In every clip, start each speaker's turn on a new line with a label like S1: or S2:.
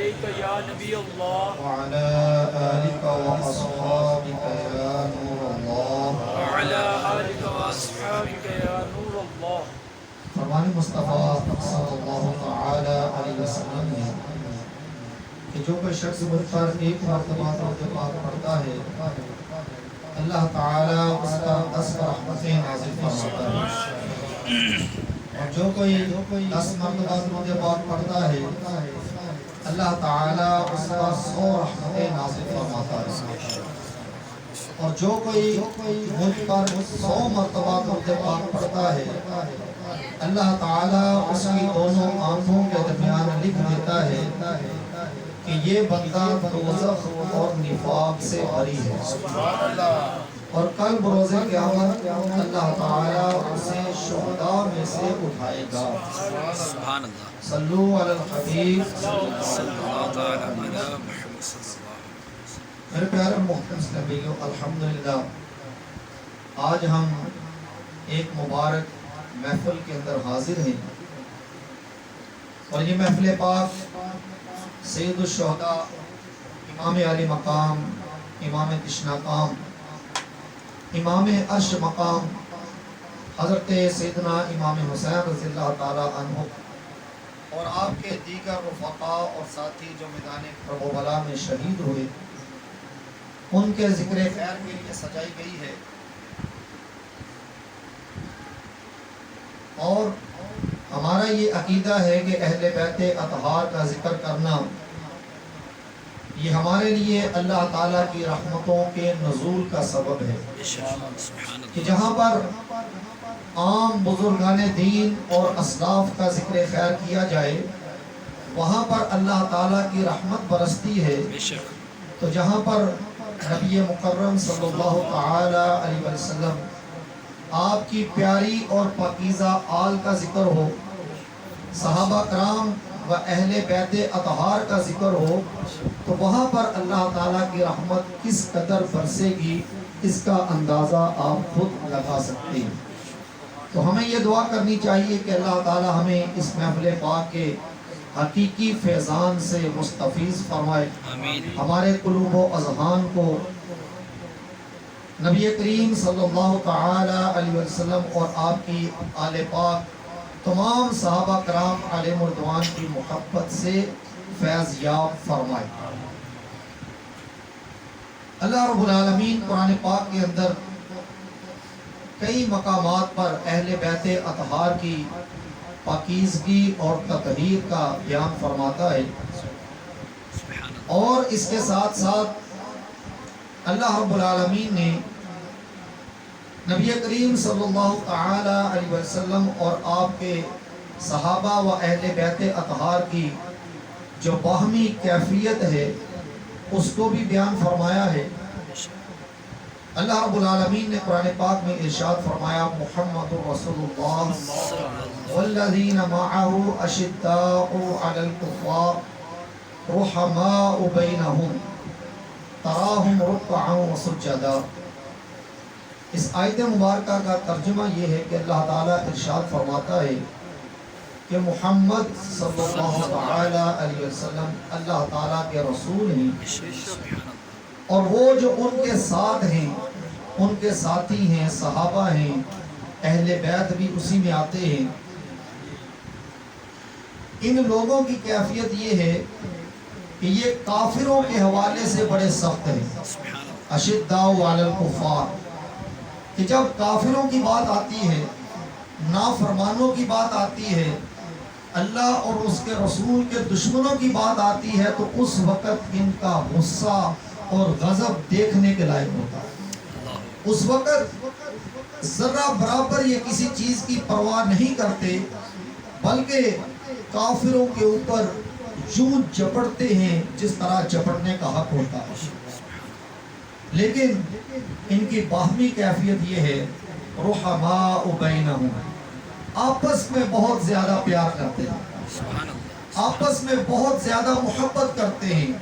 S1: عليك يا نبي الله
S2: وعلى آلك وأصحابك يا نور الله
S1: وعلى آلك وأصحابك يا نور الله.
S2: فرمان مصطفیٰ صلی اللہ تعالی علیہ وسلم نے کہ جو کوئی شخص مجھ پر ایک مرتبہ درود پاک پڑھتا ہے اللہ تعالی اس پر 10 رحمتیں نازل فرماتا ہے، اور جو کوئی 10 مرتبہ درود پاک پڑھتا ہے اللہ تعالی اس پر 100 رحمتیں نازل فرماتا ہے، اور جو کوئی مجھ پر 100 مرتبہ درود پاک پڑھتا ہے اللہ تعالیٰ اس کی دونوں آنکھوں کے درمیان لکھ دیتا ہے کہ یہ بندہ دوزخ اور نفاق سے بری ہے، اور کل بروز قیامت اللہ تعالیٰ اسے شہداء میں سے اٹھائے گا۔
S3: سبحان اللہ،
S2: صلو علی الحبیب
S3: صلی اللہ تعالی علی محمد صلی اللہ علیہ
S2: میرے پیارے محترم نبیوں، الحمدللہ آج ہم ایک مبارک محفل کے اندر حاضر ہیں، اور یہ محفل پاک سید الشہداء امام علی مقام، امام تشنا کام، امام عرش مقام حضرت سیدنا امام حسین رضی اللہ تعالی عنہ اور آپ کے دیگر رفقاء اور ساتھی جو میدان کرب و بلا میں شہید ہوئے ان کے ذکر خیر کے لیے سجائی گئی ہے، اور ہمارا یہ عقیدہ ہے کہ اہل بیت اطہار کا ذکر کرنا یہ ہمارے لیے اللہ تعالیٰ کی رحمتوں کے نزول کا سبب ہے، کہ جہاں پر عام بزرگان دین اور اسلاف کا ذکر خیر کیا جائے وہاں پر اللہ تعالیٰ کی رحمت برستی ہے، تو جہاں پر نبی مکرم صلی اللہ تعالی علیہ وسلم آپ کی پیاری اور پاکیزہ آل کا ذکر ہو، صحابہ کرام و اہل بیت اطہار کا ذکر ہو، تو وہاں پر اللہ تعالیٰ کی رحمت کس قدر برسے گی اس کا اندازہ آپ خود لگا سکتے ہیں۔ تو ہمیں یہ دعا کرنی چاہیے کہ اللہ تعالیٰ ہمیں اس محفل پاک کے حقیقی فیضان سے مستفیض فرمائے، ہمارے قلوب و اذہان کو نبی کریم صلی اللہ تعالی علیہ وسلم اور آپ کی آل پاک تمام صحابہ کرام علیہم الرضوان کی محبت سے فیض یاب فرمائے۔ اللہ رب العالمین قرآن پاک کے اندر کئی مقامات پر اہل بیت اطہار کی پاکیزگی اور تطہیر کا بیان فرماتا ہے، اور اس کے ساتھ ساتھ اللہ رب العالمین نے نبی کریم صلی اللہ تعالی علیہ وسلم اور آپ کے صحابہ و اہل بیت اطہار کی جو باہمی کیفیت ہے اس کو بھی بیان فرمایا ہے۔ اللہ رب العالمین نے قرآن پاک میں ارشاد فرمایا، محمد رسول اللہ والذین معہ اشداء علی الکفار رحماء بینہم تراہم رکعا وسجدا۔ اس آیت مبارکہ کا ترجمہ یہ ہے کہ اللہ تعالیٰ ارشاد فرماتا ہے کہ محمد صلی اللہ تعالی علیہ وسلم اللہ تعالیٰ کے رسول ہیں، اور وہ جو ان کے ساتھ ہیں، ان کے ساتھی ہیں، صحابہ ہیں، اہل بیت بھی اسی میں آتے ہیں، ان لوگوں کی کیفیت یہ ہے کہ یہ کافروں کے حوالے سے بڑے سخت ہیں، اشداء علی الکفار، کہ جب کافروں کی بات آتی ہے، نافرمانوں کی بات آتی ہے، اللہ اور اس کے رسول کے دشمنوں کی بات آتی ہے، تو اس وقت ان کا غصہ اور غضب دیکھنے کے لائق ہوتا ہے۔ اس وقت ذرہ برابر یہ کسی چیز کی پرواہ نہیں کرتے، بلکہ کافروں کے اوپر یوں جپڑتے ہیں جس طرح جپڑنے کا حق ہوتا ہے۔ لیکن ان کی باہمی کیفیت یہ ہے، رحماء بینہم، آپس میں بہت زیادہ پیار کرتے ہیں، آپس میں بہت زیادہ محبت کرتے ہیں،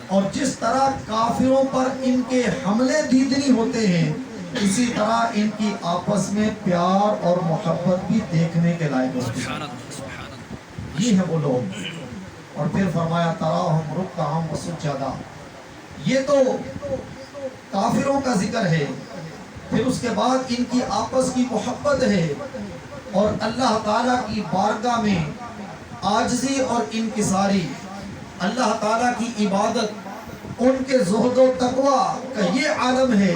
S2: اور جس طرح کافروں پر ان کے حملے دیدنی ہوتے ہیں اسی طرح ان کی آپس میں پیار اور محبت بھی دیکھنے کے لائق ہوتی ہے۔ یہ ہے وہ لوگ اور پھر فرمایا تراہم رکعا وسجدا. یہ تو کافروں کا ذکر ہے. پھر اس کے بعد ان کی آپس کی محبت ہے اور اللہ تعالیٰ کی بارگاہ میں عاجزی اور انکساری، اللہ تعالیٰ کی عبادت، ان کے زہد و تقوی کا یہ عالم ہے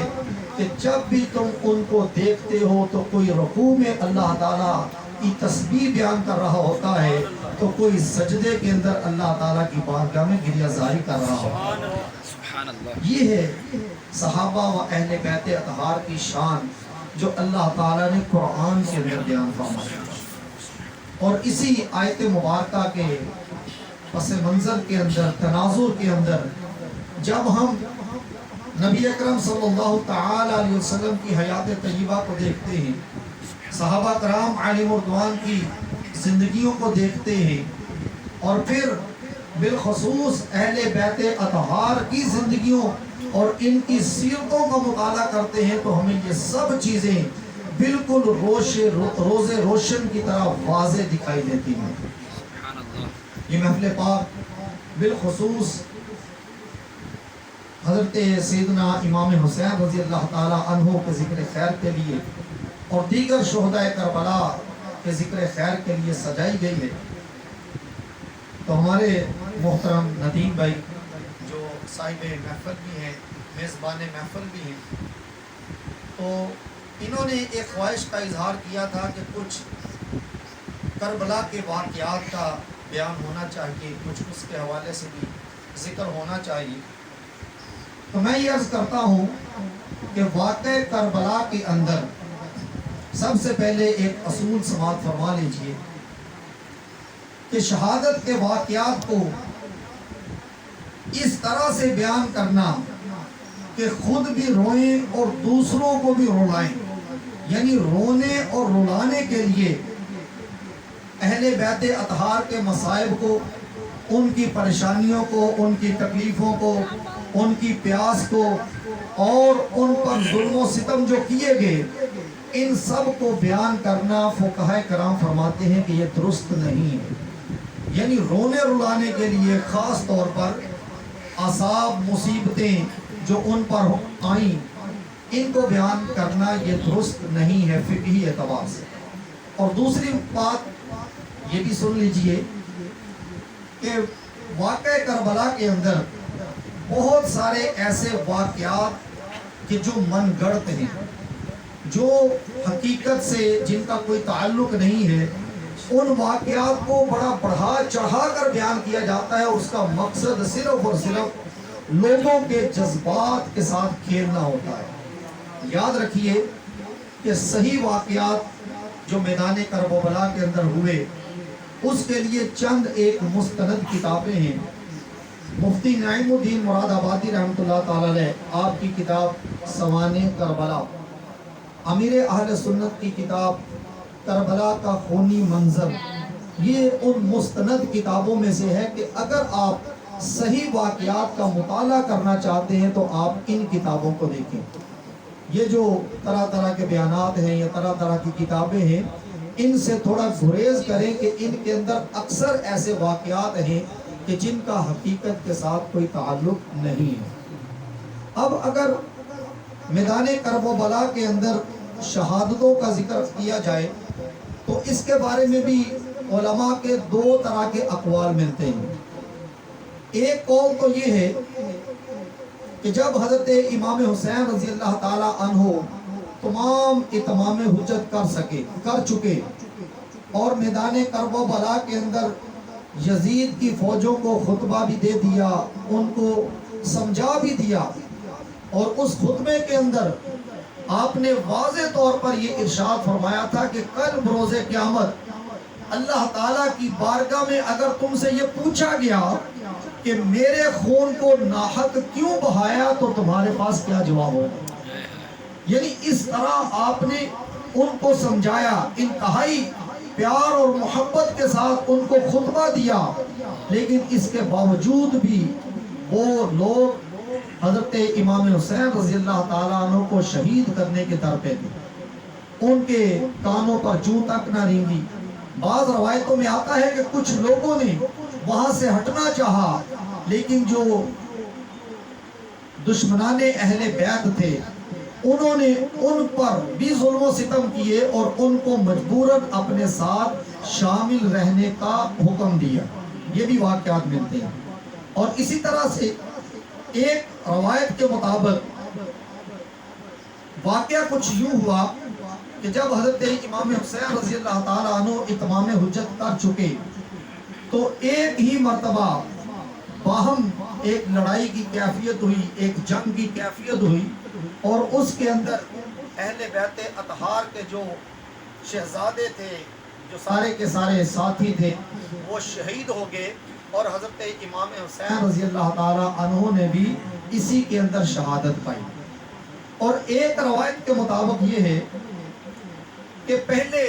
S2: کہ جب بھی تم ان کو دیکھتے ہو تو کوئی رکوع میں اللہ تعالیٰ کی تسبیح بیان کر رہا ہوتا ہے تو کوئی سجدے کے اندر اللہ تعالیٰ کی بارگاہ میں گریہ زاری کر رہا ہوتا ہے.
S3: سبحان اللہ.
S2: یہ ہے صحابہ و اہل بیت اطہار کی شان جو اللہ تعالیٰ نے قرآن کے اندر بیان فرمایا. اور اسی آیت مبارکہ کے پس منظر کے اندر، تناظر کے اندر، جب ہم نبی اکرم صلی اللہ تعالی علیہ وسلم کی حیات طیبہ کو دیکھتے ہیں، صحابہ کرام علیہم رضوان کی زندگیوں کو دیکھتے ہیں، اور پھر بالخصوص اہل بیت اطہار کی زندگیوں اور ان کی سیرتوں کا مطالعہ کرتے ہیں تو ہمیں یہ سب چیزیں بالکل روز روشن کی طرح واضح دکھائی دیتی ہیں.
S3: سبحان اللہ.
S2: یہ محفل پاک بالخصوص حضرت سیدنا امام حسین رضی اللہ تعالی عنہ کے ذکر خیر کے لیے اور دیگر شہداء کربلا کے ذکر خیر کے لیے سجائی گئی ہے. تو ہمارے محترم ندیم بھائی جو صاحب محفل بھی ہیں، میزبان محفل بھی ہیں، تو انہوں نے ایک خواہش کا اظہار کیا تھا کہ کچھ کربلا کے واقعات کا بیان ہونا چاہیے، کچھ اس کے حوالے سے بھی ذکر ہونا چاہیے. تو میں یہ عرض کرتا ہوں کہ واقع کربلا کے اندر سب سے پہلے ایک اصول سماعت فرما لیجئے کہ شہادت کے واقعات کو اس طرح سے بیان کرنا کہ خود بھی روئیں اور دوسروں کو بھی رلائیں، یعنی رونے اور رلانے کے لیے اہل بیت اطہار کے مصائب کو، ان کی پریشانیوں کو، ان کی تکلیفوں کو، ان کی پیاس کو اور ان پر ظلم و ستم جو کیے گئے، ان سب کو بیان کرنا فقہائے کرام فرماتے ہیں کہ یہ درست نہیں ہے. یعنی رونے رلانے کے لیے خاص طور پر عذاب، مصیبتیں جو ان پر آئیں، ان کو بیان کرنا یہ درست نہیں ہے فقہی اعتبار سے. اور دوسری بات یہ بھی سن لیجئے کہ واقع کربلا کے اندر بہت سارے ایسے واقعات کہ جو من گڑت ہیں، جو حقیقت سے جن کا کوئی تعلق نہیں ہے، ان واقعات کو بڑا بڑھا چڑھا کر بیان کیا جاتا ہے. اس کا مقصد صرف اور صرف لوگوں کے جذبات کے ساتھ کھیلنا ہوتا ہے. یاد رکھیے کہ صحیح واقعات جو میدان کرب و بلا کے اندر ہوئے، اس کے لیے چند ایک مستند کتابیں ہیں. مفتی نعیم الدین مراد آبادی رحمۃ اللہ تعالی علیہ، آپ کی کتاب سوانح کربلا، امیر اہل سنت کی کتاب کربلا کا خونی منظر، یہ ان مستند کتابوں میں سے ہے کہ اگر آپ صحیح واقعات کا مطالعہ کرنا چاہتے ہیں تو آپ ان کتابوں کو دیکھیں. یہ جو طرح طرح کے بیانات ہیں یا طرح طرح کی کتابیں ہیں، ان سے تھوڑا گریز کریں کہ ان کے اندر اکثر ایسے واقعات ہیں کہ جن کا حقیقت کے ساتھ کوئی تعلق نہیں ہے. اب اگر میدان کرب و بلا کے اندر شہادتوں کا ذکر کیا جائے تو اس کے بارے میں بھی علماء کے دو طرح کے اقوال ملتے ہیں. ایک قول تو یہ ہے کہ جب حضرت امام حسین رضی اللہ تعالی عنہ تمام اتمام حجت کر چکے اور میدان کرب و بلا کے اندر یزید کی فوجوں کو خطبہ بھی دے دیا، ان کو سمجھا بھی دیا، اور اس خطبے کے اندر آپ نے واضح طور پر یہ ارشاد فرمایا تھا کہ کل بروز قیامت اللہ تعالیٰ کی بارگاہ میں اگر تم سے یہ پوچھا گیا کہ میرے خون کو ناحق کیوں بہایا تو تمہارے پاس کیا جواب ہوگا. یعنی اس طرح آپ نے ان کو سمجھایا، انتہائی پیار اور محبت کے ساتھ ان کو خطبہ دیا، لیکن اس کے باوجود بھی وہ لوگ حضرت امام حسین رضی اللہ تعالیٰ عنہ کو شہید کرنے کے در پہ تھے. ان کے کانوں پر جوں تک نہ رینگی. بعض روایتوں میں آتا ہے کہ کچھ لوگوں نے وہاں سے ہٹنا چاہا، لیکن جو دشمنان اہل بیت تھے انہوں نے ان پر بھی ظلم و ستم کیے اور ان کو مجبوراً اپنے ساتھ شامل رہنے کا حکم دیا۔ یہ بھی واقعات ملتے ہیں۔ اور اسی طرح سے ایک روایت کے مطابق واقعہ کچھ یوں ہوا کہ جب حضرت امام حسین رضی اللہ تعالیٰ عنہ اتمام حجت کر چکے تو ایک ہی مرتبہ باہم ایک لڑائی کی کیفیت ہوئی، ایک جنگ کی کیفیت ہوئی، اور اس کے اندر اہل بیت اطہار کے جو شہزادے تھے، جو سارے کے سارے ساتھی تھے، وہ شہید ہو گئے، اور حضرت امام حسین رضی اللہ تعالیٰ عنہ نے بھی اسی کے اندر شہادت پائی۔ اور ایک روایت کے مطابق یہ ہے کہ پہلے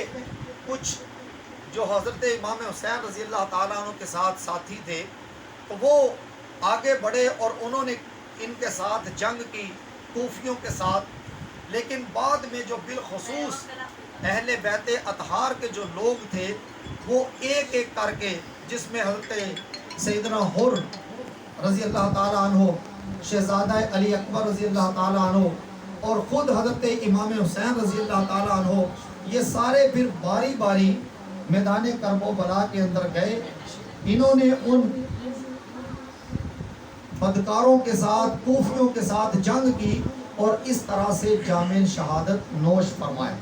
S2: کچھ جو حضرت امام حسین رضی اللہ تعالیٰ عنہ کے ساتھ ساتھی تھے تو وہ آگے بڑھے اور انہوں نے ان کے ساتھ جنگ کی کوفیوں کے ساتھ، لیکن بعد میں جو بالخصوص اہل بیت اطہار کے جو لوگ تھے وہ ایک ایک کر کے، جس میں حضرت سیدنا حر رضی اللہ تعالیٰ عنہ، شہزادہ علی اکبر رضی اللہ تعالیٰ عنہ، اور خود حضرت امام حسین رضی اللہ تعالیٰ عنہ، یہ سارے پھر باری باری میدان کرب و بلا کے اندر گئے۔ انہوں نے ان بدکاروں کے ساتھ، کوفیوں کے ساتھ جنگ کی اور اس طرح سے جامع شہادت نوش فرمایا۔